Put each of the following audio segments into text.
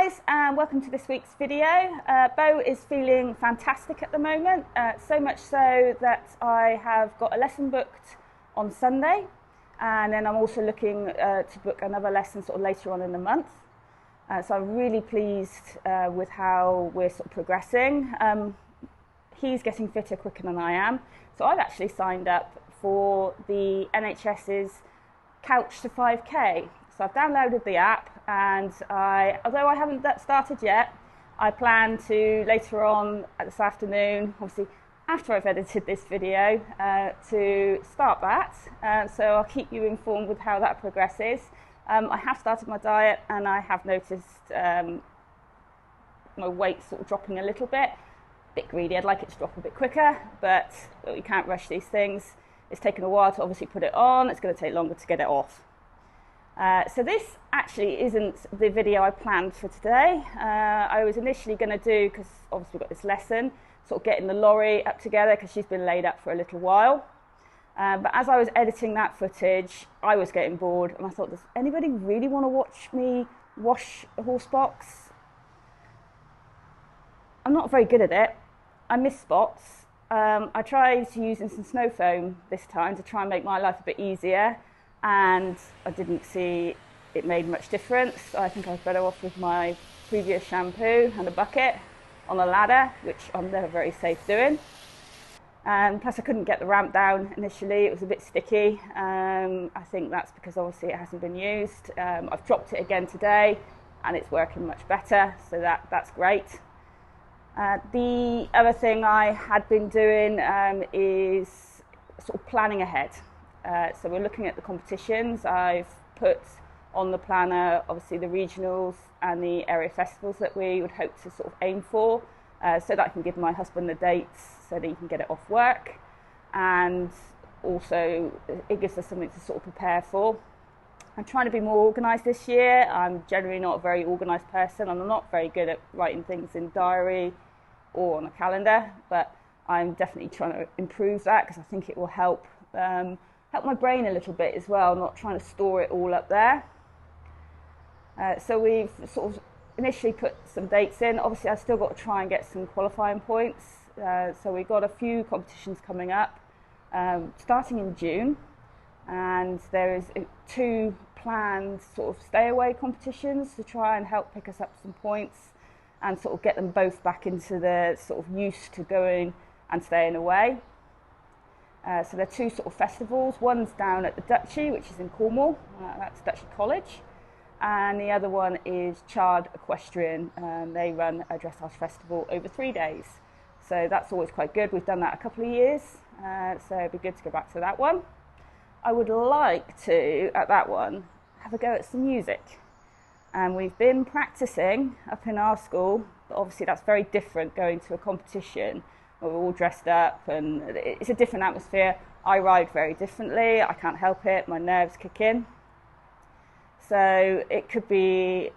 guys, and welcome to this week's video. Bo is feeling fantastic at the moment, so much so that I have got a lesson booked on Sunday, and then I'm also looking to book another lesson sort of later on in the month. So I'm really pleased with how we're sort of progressing. He's getting fitter quicker than I am, so I've actually signed up for the NHS's Couch to 5K. So I've downloaded the app, and although I haven't started yet, I plan to later on this afternoon, obviously after I've edited this video, to start that. So I'll keep you informed with how that progresses. I have started my diet, and I have noticed my weight sort of dropping a little bit. A bit greedy, I'd like it to drop a bit quicker, but you can't rush these things. It's taken a while to obviously put it on, it's going to take longer to get it off. So this actually isn't the video I planned for today. I was initially going to do, because obviously we've got this lesson, sort of getting the lorry up together because she's been laid up for a little while. But as I was editing that footage, I was getting bored, and I thought, does anybody really want to watch me wash a horse box? I'm not very good at it. I miss spots. I tried using some snow foam this time to try and make my life a bit easier, and I didn't see it made much difference. I think I was better off with my previous shampoo and a bucket on a ladder, which I'm never very safe doing. Plus I couldn't get the ramp down initially, it was a bit sticky. I think that's because obviously it hasn't been used. I've dropped it again today and it's working much better, so that's great. The other thing I had been doing is sort of planning ahead. So we're looking at the competitions. I've put on the planner obviously the regionals and the area festivals that we would hope to sort of aim for, so that I can give my husband the dates so that he can get it off work, and also it gives us something to sort of prepare for. I'm trying to be more organised this year. I'm generally not a very organised person. I'm not very good at writing things in diary or on a calendar, but I'm definitely trying to improve that because I think it will help my brain a little bit as well, not trying to store it all up there. So we've sort of initially put some dates in. Obviously I've still got to try and get some qualifying points. So we've got a few competitions coming up, starting in June. And there is 2 planned sort of stay away competitions to try and help pick us up some points and sort of get them both back into the sort of used to going and staying away. So there are 2 sort of festivals. One's down at the Duchy, which is in Cornwall, that's Duchy College, and the other one is Chard Equestrian, and they run a dressage festival over 3 days. So that's always quite good. We've done that a couple of years, so it'd be good to go back to that one. I would like to, at that one, have a go at some music. And we've been practicing up in our school, but obviously that's very different going to a competition where we're all dressed up and it's a different atmosphere. I ride very differently, I can't help it, my nerves kick in. So it could be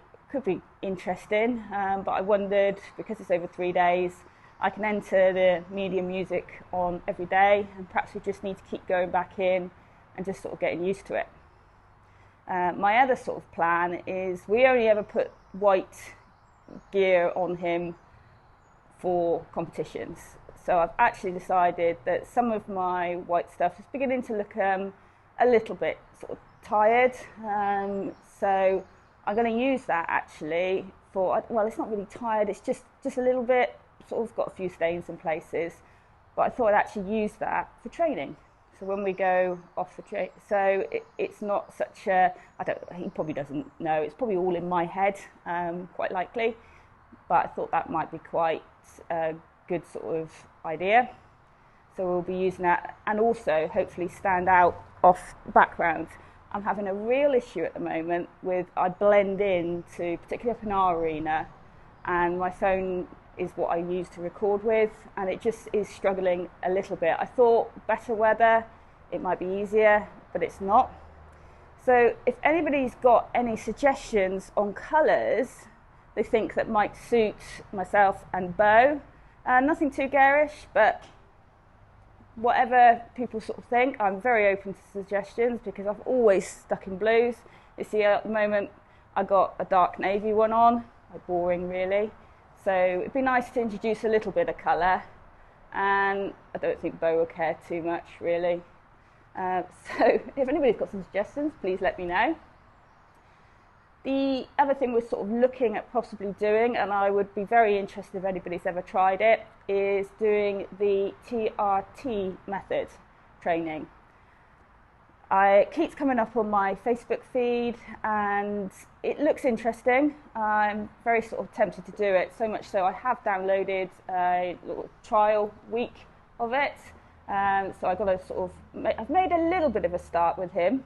interesting, but I wondered, because it's over 3 days, I can enter the medium music on every day, and perhaps we just need to keep going back in and just sort of getting used to it. My other sort of plan is we only ever put white gear on him for competitions. So I've actually decided that some of my white stuff is beginning to look a little bit sort of tired. So I'm going to use that actually for, well, it's not really tired, it's just a little bit, sort of got a few stains in places, but I thought I'd actually use that for training. So when we go off the train, so it's not such a, he probably doesn't know, it's probably all in my head, quite likely, but I thought that might be quite a good sort of idea. So we'll be using that, and also hopefully stand out off background. I'm having a real issue at the moment with, I blend into, particularly up in our arena, and my phone is what I use to record with, and it just is struggling a little bit. I thought better weather, it might be easier, but it's not. So if anybody's got any suggestions on colours they think that might suit myself and Bo, nothing too garish, but whatever people sort of think, I'm very open to suggestions because I've always stuck in blues. You see at the moment I got a dark navy one on, quite boring really. So it'd be nice to introduce a little bit of colour, and I don't think Bo will care too much really. So if anybody's got some suggestions, please let me know. The other thing we're sort of looking at possibly doing, and I would be very interested if anybody's ever tried it, is doing the TRT method training. It keeps coming up on my Facebook feed and it looks interesting. I'm very sort of tempted to do it, so much so I have downloaded a little trial week of it. So I've got to sort of, I've made a little bit of a start with him,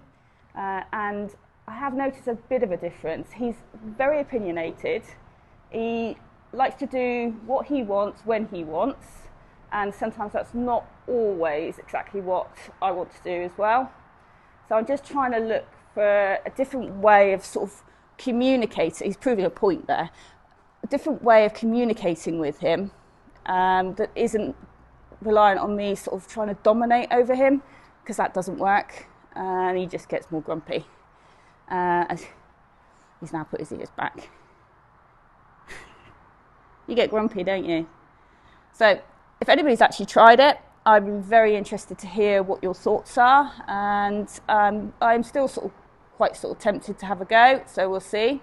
and I have noticed a bit of a difference. He's very opinionated. He likes to do what he wants when he wants, and sometimes that's not always exactly what I want to do as well. So I'm just trying to look for a different way of sort of communicating. He's proving a point there. A different way of communicating with him that isn't reliant on me sort of trying to dominate over him, because that doesn't work, and he just gets more grumpy. He's now put his ears back. You get grumpy, don't you? So if anybody's actually tried it, I'd be very interested to hear what your thoughts are, and I'm still quite tempted to have a go, so we'll see.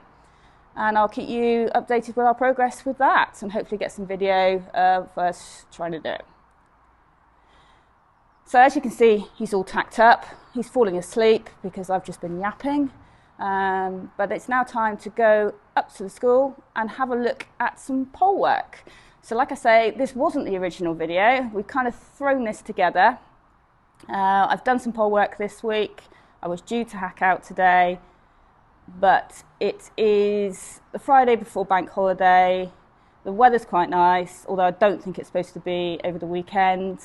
And I'll keep you updated with our progress with that, and hopefully get some video of us trying to do it. So as you can see, he's all tacked up. He's falling asleep because I've just been yapping. But it's now time to go up to the school and have a look at some pole work. So like I say, this wasn't the original video. We've kind of thrown this together. I've done some pole work this week. I was due to hack out today, but it is the Friday before bank holiday. The weather's quite nice, although I don't think it's supposed to be over the weekend.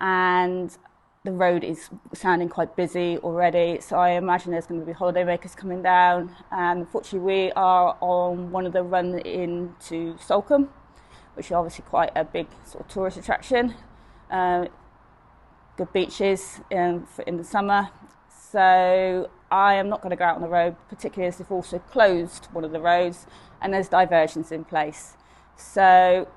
And the road is sounding quite busy already, so I imagine there's going to be holidaymakers coming down. And unfortunately, we are on one of the run into Salcombe, which is obviously quite a big sort of tourist attraction. Good beaches in the summer. So I am not going to go out on the road, particularly as they've also closed one of the roads and there's diversions in place. So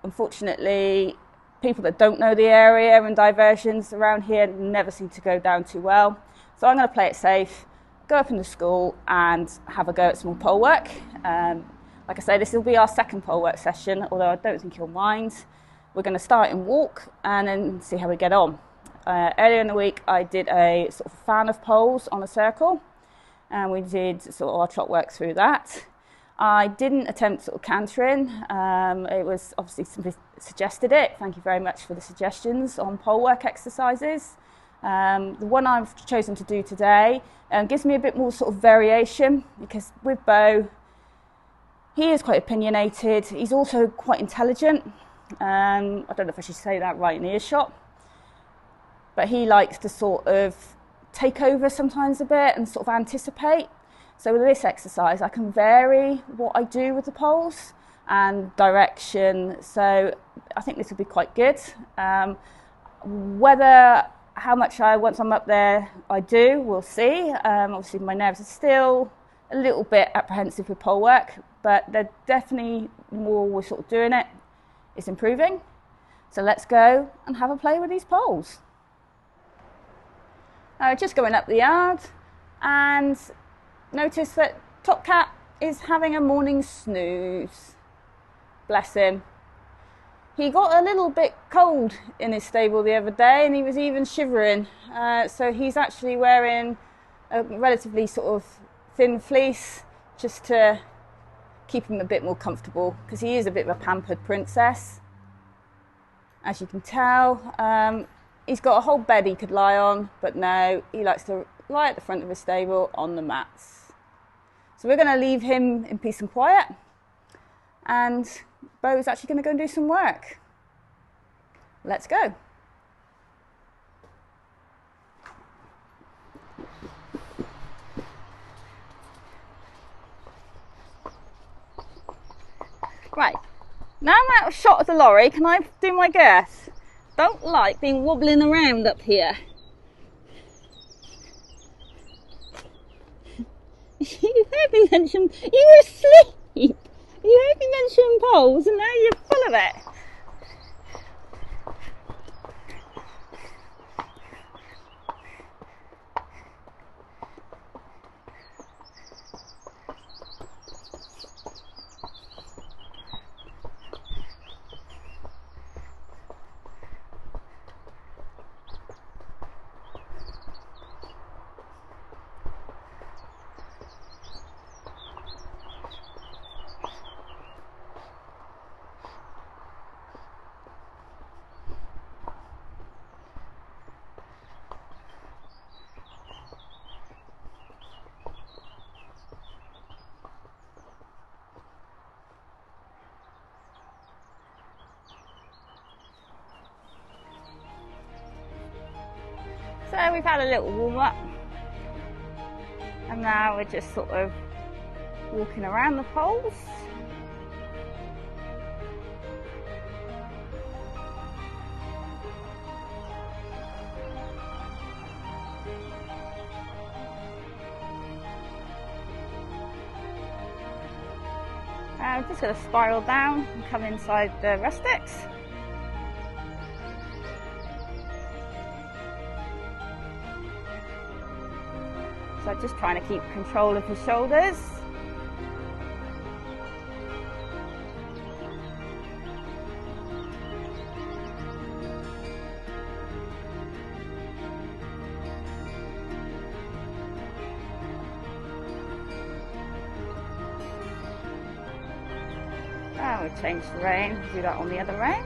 unfortunately, people that don't know the area and diversions around here never seem to go down too well. So I'm going to play it safe, go up in the school and have a go at some more pole work. Like I say, this will be our second pole work session, although I don't think you'll mind. We're going to start in walk and then see how we get on. Earlier in the week, I did a sort of fan of poles on a circle, and we did sort of our trot work through that. I didn't attempt sort of cantering. It was obviously somebody suggested it. Thank you very much for the suggestions on pole work exercises. The one I've chosen to do today gives me a bit more sort of variation, because with Bo, he is quite opinionated. He's also quite intelligent. I don't know if I should say that right in earshot, but he likes to sort of take over sometimes a bit and sort of anticipate. So with this exercise, I can vary what I do with the poles and direction. So I think this will be quite good. How much once I'm up there, I do, we'll see. Obviously, my nerves are still a little bit apprehensive with pole work, but they're definitely, the more we're sort of doing it, it's improving. So let's go and have a play with these poles. Just going up the yard, and notice that Top Cat is having a morning snooze. Bless him. He got a little bit cold in his stable the other day, and he was even shivering. So he's actually wearing a relatively sort of thin fleece just to keep him a bit more comfortable, because he is a bit of a pampered princess. As you can tell, he's got a whole bed he could lie on, but no, he likes to lie at the front of his stable on the mats. So we're going to leave him in peace and quiet, and Bo is actually going to go and do some work. Let's go. Right, now I'm out of shot of the lorry, can I do my girth? Don't like being wobbling around up here. You heard me mention you were asleep. You only mentioned poles and now you're full of it. So we've had a little warm up and now we're just sort of walking around the poles. We're just going to spiral down and come inside the rustics. So just trying to keep control of his shoulders. We'll change the rein, do that on the other rein.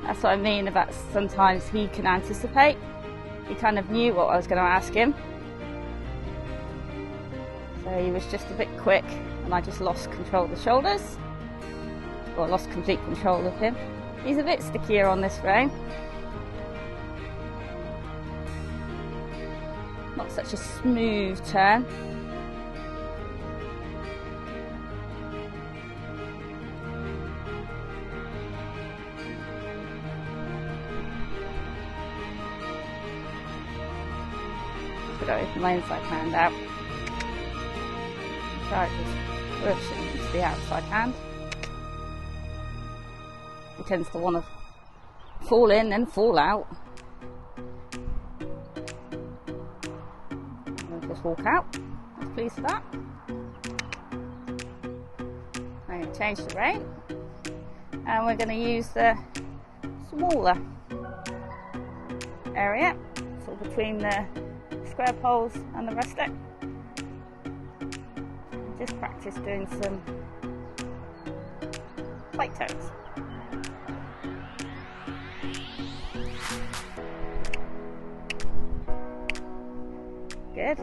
That's what I mean about sometimes he can anticipate. He kind of knew what I was going to ask him. So he was just a bit quick and I just lost control of the shoulders. Or lost complete control of him. He's a bit stickier on this rein. Not such a smooth turn. Open my inside hand out. Try to just push it into the outside hand. He tends to want to fall in and fall out. We'll just walk out. I was pleased with that. I'm going to change the rein and we're going to use the smaller area, so between the square poles and the rustic. Just practice doing some plate toes. Good.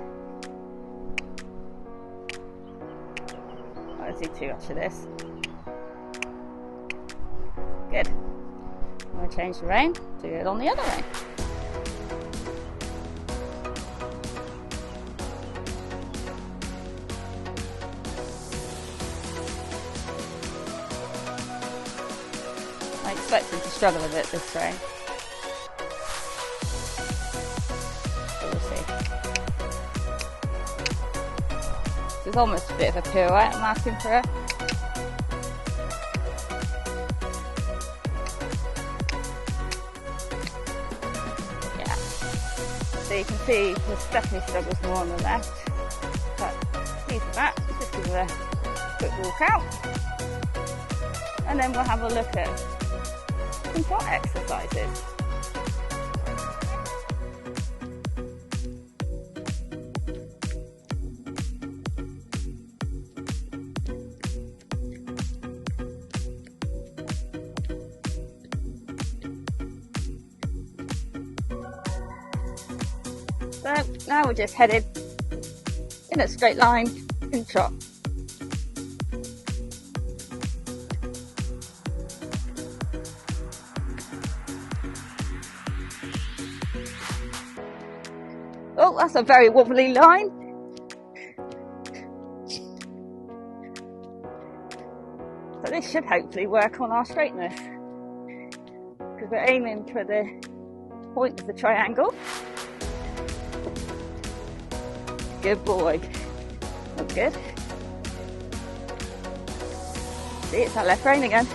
I'll do too much of this. Good. I'm going to change the rein, do it on the other rein. I expect him to struggle a bit this rein. But we'll see. It's almost a bit of a pirouette I'm asking for her. Yeah. So you can see this definitely struggles more on the left. But pleased with that. Just give her a quick walk out. And then we'll have a look at some trot exercises. So now we're just headed in a straight line in trot. Oh, that's a very wobbly line. So this should hopefully work on our straightness, because we're aiming for the point of the triangle. Good boy. That's good. See, it's that left rein again.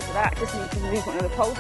For that, just need to move one of the poles.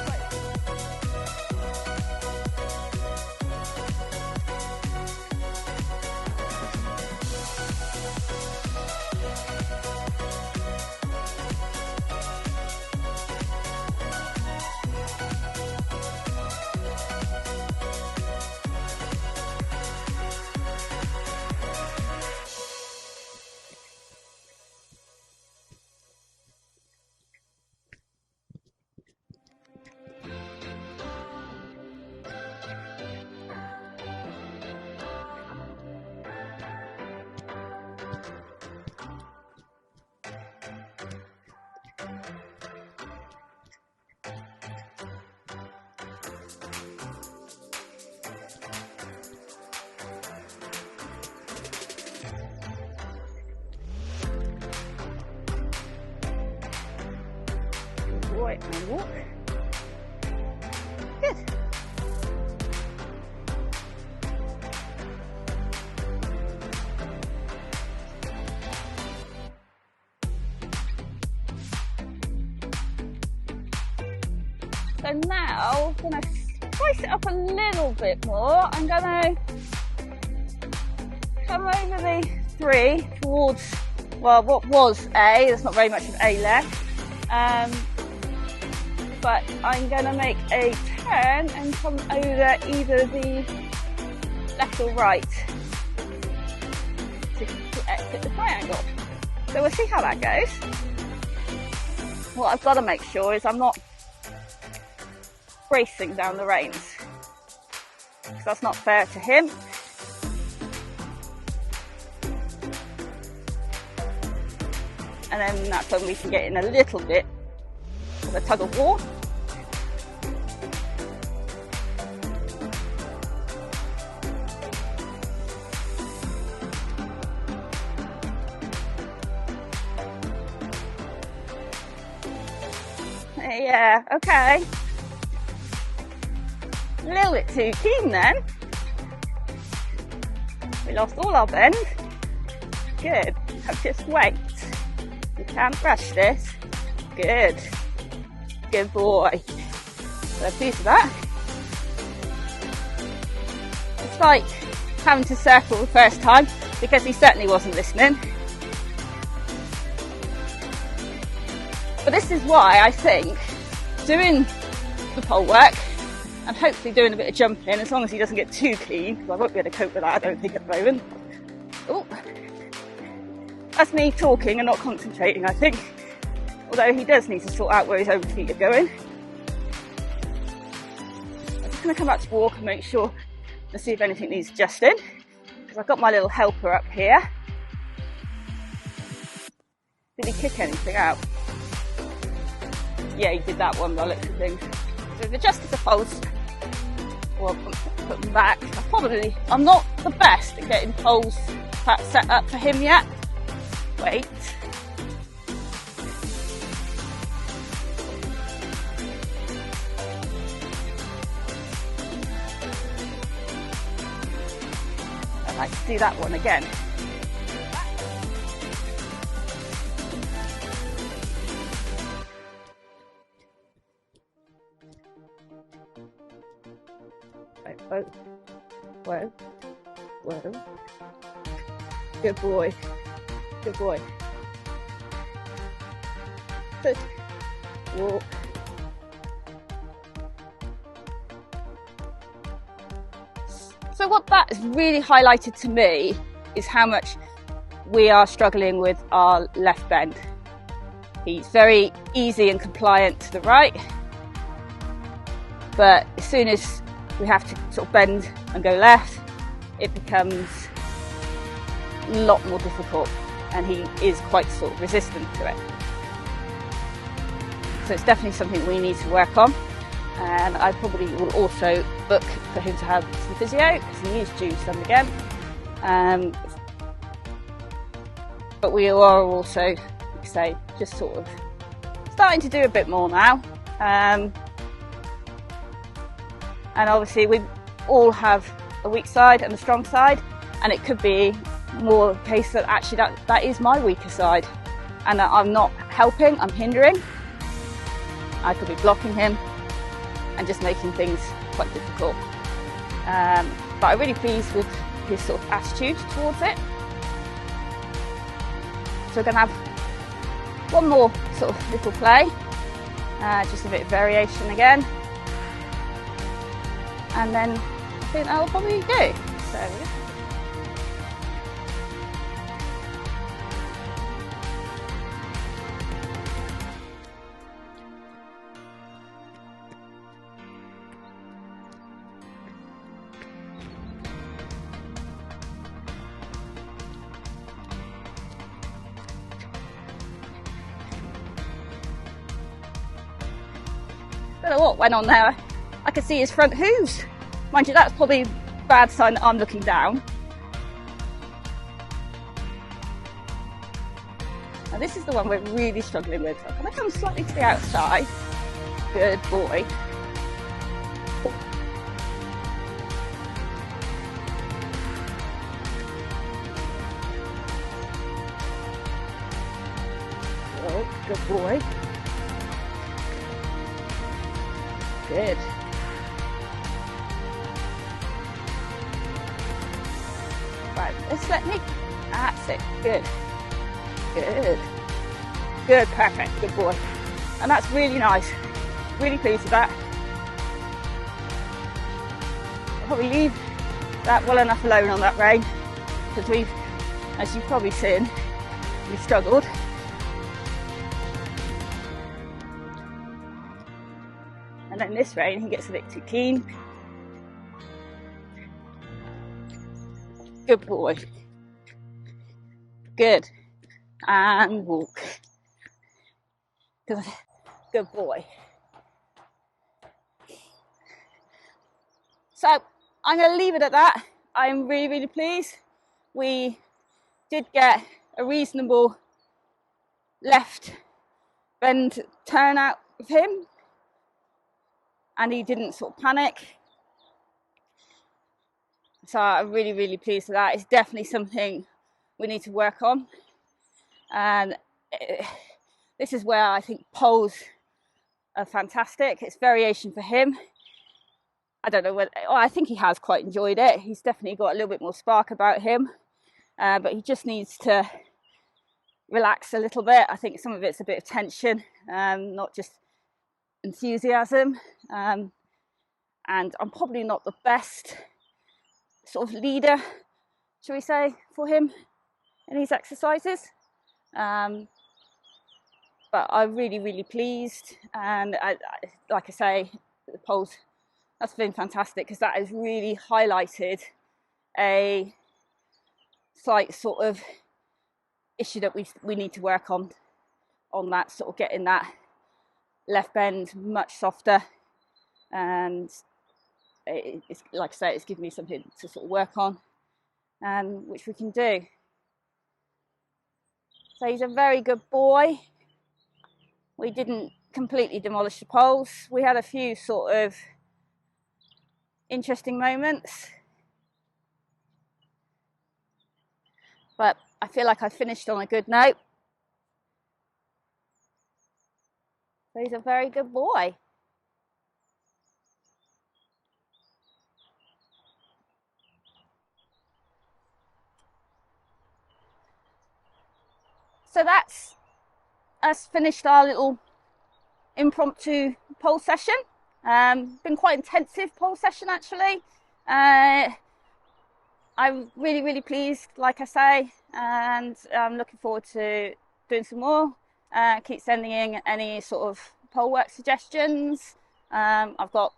Right, and walk. Good. So now I'm going to spice it up a little bit more. I'm going to come over the 3 towards, well, what was A. There's not very much of A left. But I'm going to make a turn and come over either the left or right to exit the triangle. So we'll see how that goes. What I've got to make sure is I'm not bracing down the reins, because that's not fair to him. And then that's when we can get in a little bit of a tug of war. Yeah, okay. A little bit too keen then. We lost all our bend. Good. Now just wait. You can't rush this. Good. Good boy. So a piece of that. It's like having to circle the first time, because he certainly wasn't listening. But this is why I think doing the pole work and hopefully doing a bit of jumping, as long as he doesn't get too keen, because I won't be able to cope with that, I don't think, at the moment. Oh, that's me talking and not concentrating, I think. Although he does need to sort out where his own feet are going. I'm just going to come back to walk and make sure and see if anything needs adjusting, because I've got my little helper up here. Did he kick anything out? Yeah, he did that one by the looks of things. So we've adjusted the poles. Well, put them back. I'm not the best at getting poles perhaps set up for him yet. Wait. I'd like to do that one again. Whoa, whoa, whoa. Good boy, good boy. Good. Walk. So what that has really highlighted to me is how much we are struggling with our left bend. He's very easy and compliant to the right, but as soon as we have to sort of bend and go left, it becomes lot more difficult, and he is quite sort of resistant to it. So it's definitely something we need to work on, and I probably will also book for him to have some physio, because he is due some again. But we are also, like I say, just sort of starting to do a bit more now. And obviously we all have a weak side and a strong side, and it could be more the case that actually that is my weaker side, and that I'm not helping, I'm hindering. I could be blocking him and just making things quite difficult. But I'm really pleased with his sort of attitude towards it. So we're going to have one more sort of little play, just a bit of variation again, and then I think that will probably do. So don't know what went on there. I could see his front hooves. Mind you, that's probably a bad sign that I'm looking down. Now this is the one we're really struggling with. I'm going to come slightly to the outside. Good boy. Good boy. Good. Right, let's let me. That's it. Good. Good. Good. Perfect. Good boy. And that's really nice. Really pleased with that. I'll probably leave that well enough alone on that rein, because we've, as you've probably seen, we've struggled. And then this rein, he gets a bit too keen. Good boy. Good. And walk. Good. Good boy. So I'm going to leave it at that. I'm really, really pleased. We did get a reasonable left bend turn out of him, and he didn't sort of panic. So I'm really, really pleased with that. It's definitely something we need to work on. And this is where I think poles are fantastic. It's variation for him. I don't know whether, I think he has quite enjoyed it. He's definitely got a little bit more spark about him. But he just needs to relax a little bit. I think some of it's a bit of tension, not just enthusiasm. And I'm probably not the best sort of leader, shall we say, for him in these exercises. But I'm really, really pleased. And like I say, the poles, that's been fantastic, because that has really highlighted a slight sort of issue that we need to work on that, sort of getting that left bend much softer. And it's, like I say, it's given me something to sort of work on, which we can do. So he's a very good boy. We didn't completely demolish the poles. We had a few sort of interesting moments, but I feel like I finished on a good note. So he's a very good boy. So that's us finished our little impromptu pole session. Been quite intensive pole session actually. I'm really, really pleased, like I say, and I'm looking forward to doing some more. Keep sending in any sort of pole work suggestions. I've got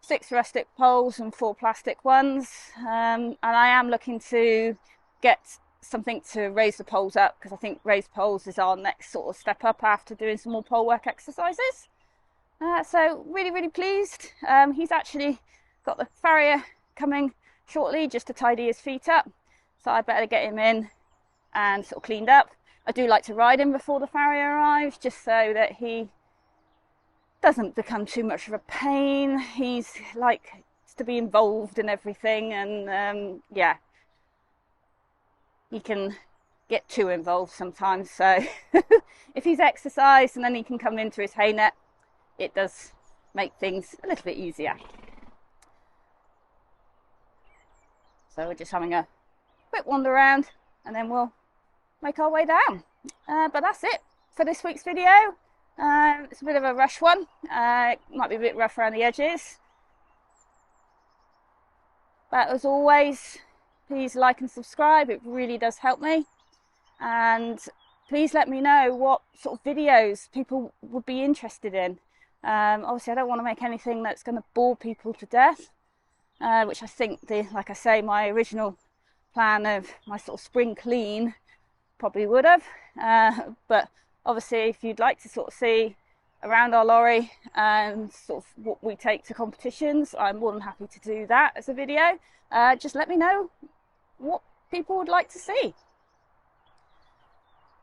6 rustic poles and 4 plastic ones, and I am looking to get something to raise the poles up, because I think raised poles is our next sort of step up after doing some more pole work exercises. So really pleased. He's actually got the farrier coming shortly just to tidy his feet up, so I better get him in and sort of cleaned up. I do like to ride him before the farrier arrives, just so that he doesn't become too much of a pain. He's like to be involved in everything, and yeah, he can get too involved sometimes. So if he's exercised and then he can come into his hay net, it does make things a little bit easier. So we're just having a quick wander around and then we'll make our way down. But that's it for this week's video. It's a bit of a rush one. It might be a bit rough around the edges. But as always, please like and subscribe. It really does help me. And please let me know what sort of videos people would be interested in. Obviously, I don't want to make anything that's going to bore people to death, which I think, like I say, my original plan of my sort of spring clean probably would have. But obviously, if you'd like to sort of see around our lorry and sort of what we take to competitions, I'm more than happy to do that as a video. Just let me know what people would like to see.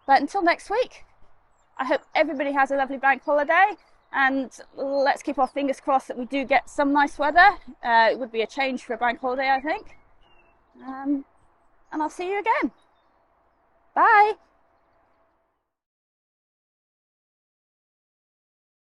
But until next week, I hope everybody has a lovely bank holiday, and let's keep our fingers crossed that we do get some nice weather. It would be a change for a bank holiday, I think. And I'll see you again. Bye.